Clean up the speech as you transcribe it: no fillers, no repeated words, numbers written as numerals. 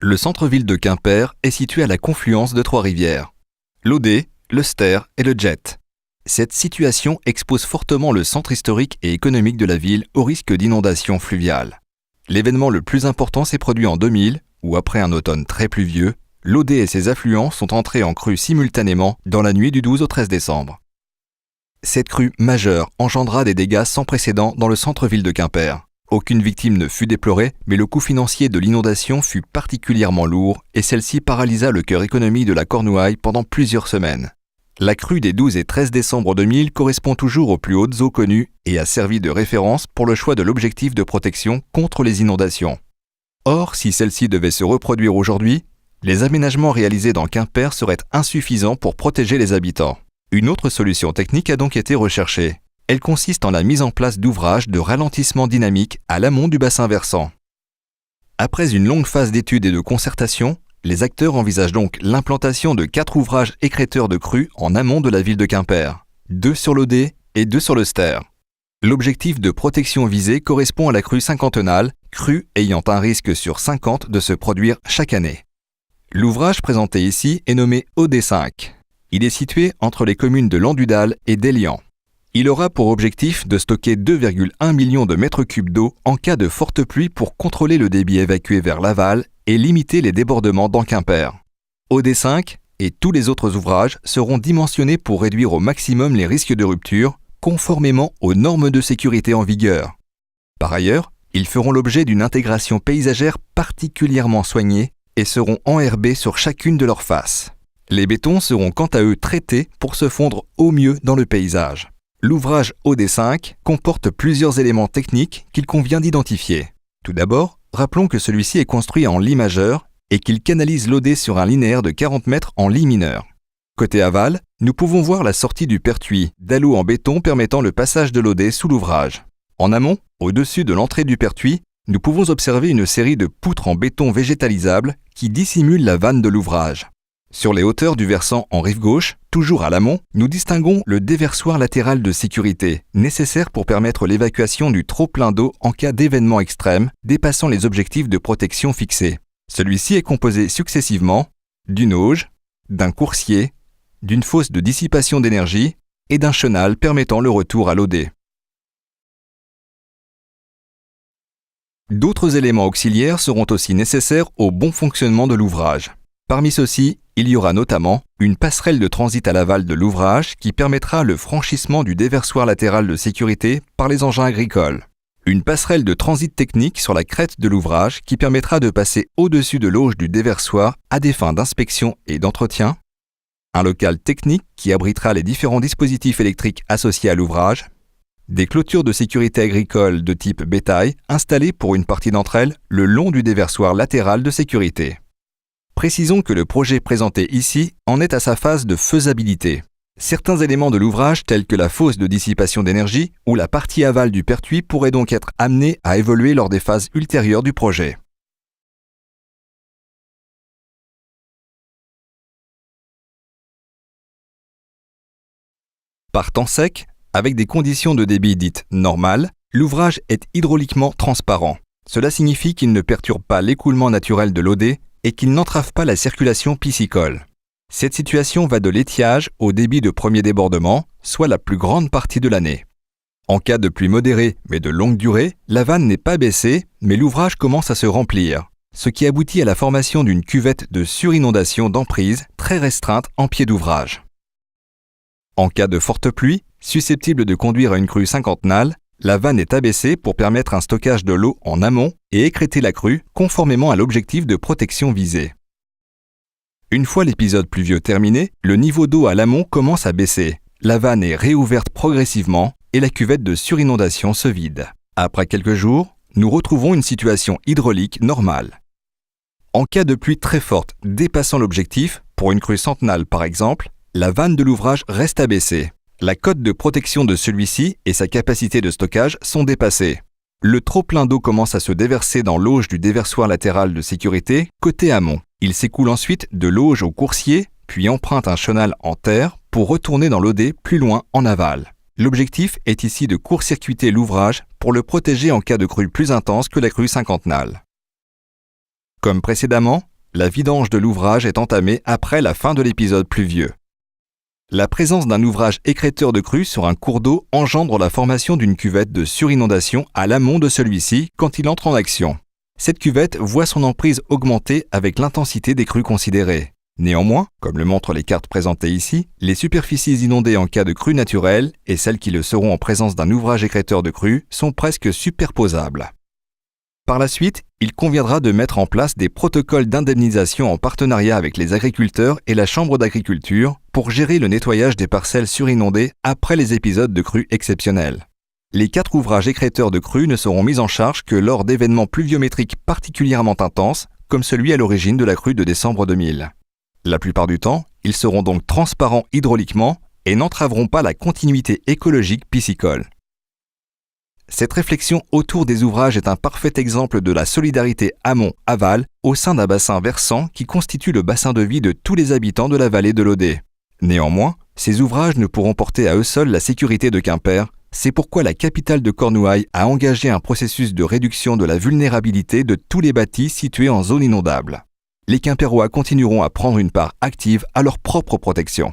Le centre-ville de Quimper est situé à la confluence de 3 rivières, l'Audet, le Ster et le Jet. Cette situation expose fortement le centre historique et économique de la ville au risque d'inondation fluviale. L'événement le plus important s'est produit en 2000, où après un automne très pluvieux, l'Audet et ses affluents sont entrés en crue simultanément dans la nuit du 12 au 13 décembre. Cette crue majeure engendra des dégâts sans précédent dans le centre-ville de Quimper. Aucune victime ne fut déplorée, mais le coût financier de l'inondation fut particulièrement lourd et celle-ci paralysa le cœur économique de la Cornouaille pendant plusieurs semaines. La crue des 12 et 13 décembre 2000 correspond toujours aux plus hautes eaux connues et a servi de référence pour le choix de l'objectif de protection contre les inondations. Or, si celle-ci devait se reproduire aujourd'hui, les aménagements réalisés dans Quimper seraient insuffisants pour protéger les habitants. Une autre solution technique a donc été recherchée. Elle consiste en la mise en place d'ouvrages de ralentissement dynamique à l'amont du bassin versant. Après une longue phase d'études et de concertation, les acteurs envisagent donc l'implantation de 4 ouvrages écrêteurs de crues en amont de la ville de Quimper, 2 sur l'Audet et 2 sur le Ster. L'objectif de protection visé correspond à la crue cinquantennale, crue ayant un risque sur 50 de se produire chaque année. L'ouvrage présenté ici est nommé Audet 5. Il est situé entre les communes de Landudal et d'Elian. Il aura pour objectif de stocker 2,1 millions de mètres cubes d'eau en cas de forte pluie pour contrôler le débit évacué vers l'aval et limiter les débordements dans Quimper. Audet 5 et tous les autres ouvrages seront dimensionnés pour réduire au maximum les risques de rupture, conformément aux normes de sécurité en vigueur. Par ailleurs, ils feront l'objet d'une intégration paysagère particulièrement soignée et seront enherbés sur chacune de leurs faces. Les bétons seront quant à eux traités pour se fondre au mieux dans le paysage. L'ouvrage Audet 5 comporte plusieurs éléments techniques qu'il convient d'identifier. Tout d'abord, rappelons que celui-ci est construit en lit majeur et qu'il canalise l'Audet sur un linéaire de 40 mètres en lit mineur. Côté aval, nous pouvons voir la sortie du pertuis d'aloe en béton permettant le passage de l'Audet sous l'ouvrage. En amont, au-dessus de l'entrée du pertuis, nous pouvons observer une série de poutres en béton végétalisable qui dissimulent la vanne de l'ouvrage. Sur les hauteurs du versant en rive gauche, toujours à l'amont, nous distinguons le déversoir latéral de sécurité, nécessaire pour permettre l'évacuation du trop-plein d'eau en cas d'événement extrême dépassant les objectifs de protection fixés. Celui-ci est composé successivement d'une auge, d'un coursier, d'une fosse de dissipation d'énergie et d'un chenal permettant le retour à l'Audet. D'autres éléments auxiliaires seront aussi nécessaires au bon fonctionnement de l'ouvrage. Parmi ceux-ci, il y aura notamment une passerelle de transit à l'aval de l'ouvrage qui permettra le franchissement du déversoir latéral de sécurité par les engins agricoles. Une passerelle de transit technique sur la crête de l'ouvrage qui permettra de passer au-dessus de l'auge du déversoir à des fins d'inspection et d'entretien. Un local technique qui abritera les différents dispositifs électriques associés à l'ouvrage. Des clôtures de sécurité agricole de type bétail installées pour une partie d'entre elles le long du déversoir latéral de sécurité. Précisons que le projet présenté ici en est à sa phase de faisabilité. Certains éléments de l'ouvrage tels que la fosse de dissipation d'énergie ou la partie aval du pertuis pourraient donc être amenés à évoluer lors des phases ultérieures du projet. Par temps sec, avec des conditions de débit dites normales, l'ouvrage est hydrauliquement transparent. Cela signifie qu'il ne perturbe pas l'écoulement naturel de l'Audet et qu'il n'entrave pas la circulation piscicole. Cette situation va de l'étiage au débit de premier débordement, soit la plus grande partie de l'année. En cas de pluie modérée mais de longue durée, la vanne n'est pas baissée, mais l'ouvrage commence à se remplir, ce qui aboutit à la formation d'une cuvette de surinondation d'emprise très restreinte en pied d'ouvrage. En cas de forte pluie, susceptible de conduire à une crue cinquantennale, la vanne est abaissée pour permettre un stockage de l'eau en amont et écrêter la crue conformément à l'objectif de protection visé. Une fois l'épisode pluvieux terminé, le niveau d'eau à l'amont commence à baisser. La vanne est réouverte progressivement et la cuvette de surinondation se vide. Après quelques jours, nous retrouvons une situation hydraulique normale. En cas de pluie très forte dépassant l'objectif, pour une crue centennale par exemple, la vanne de l'ouvrage reste abaissée. La cote de protection de celui-ci et sa capacité de stockage sont dépassées. Le trop-plein d'eau commence à se déverser dans l'auge du déversoir latéral de sécurité côté amont. Il s'écoule ensuite de l'auge au coursier, puis emprunte un chenal en terre pour retourner dans l'Audet plus loin en aval. L'objectif est ici de court-circuiter l'ouvrage pour le protéger en cas de crue plus intense que la crue cinquantennale. Comme précédemment, La vidange de l'ouvrage est entamée après la fin de l'épisode pluvieux. La présence d'un ouvrage écrêteur de crue sur un cours d'eau engendre la formation d'une cuvette de surinondation à l'amont de celui-ci quand il entre en action. Cette cuvette voit son emprise augmenter avec l'intensité des crues considérées. Néanmoins, comme le montrent les cartes présentées ici, les superficies inondées en cas de crue naturelle et celles qui le seront en présence d'un ouvrage écrêteur de crue sont presque superposables. Par la suite, il conviendra de mettre en place des protocoles d'indemnisation en partenariat avec les agriculteurs et la Chambre d'agriculture pour gérer le nettoyage des parcelles surinondées après les épisodes de crues exceptionnelles. Les 4 ouvrages écrêteurs de crues ne seront mis en charge que lors d'événements pluviométriques particulièrement intenses, comme celui à l'origine de la crue de décembre 2000. La plupart du temps, ils seront donc transparents hydrauliquement et n'entraveront pas la continuité écologique piscicole. Cette réflexion autour des ouvrages est un parfait exemple de la solidarité amont-aval au sein d'un bassin versant qui constitue le bassin de vie de tous les habitants de la vallée de l'Odé. Néanmoins, ces ouvrages ne pourront porter à eux seuls la sécurité de Quimper. C'est pourquoi la capitale de Cornouailles a engagé un processus de réduction de la vulnérabilité de tous les bâtis situés en zone inondable. Les Quimpérois continueront à prendre une part active à leur propre protection.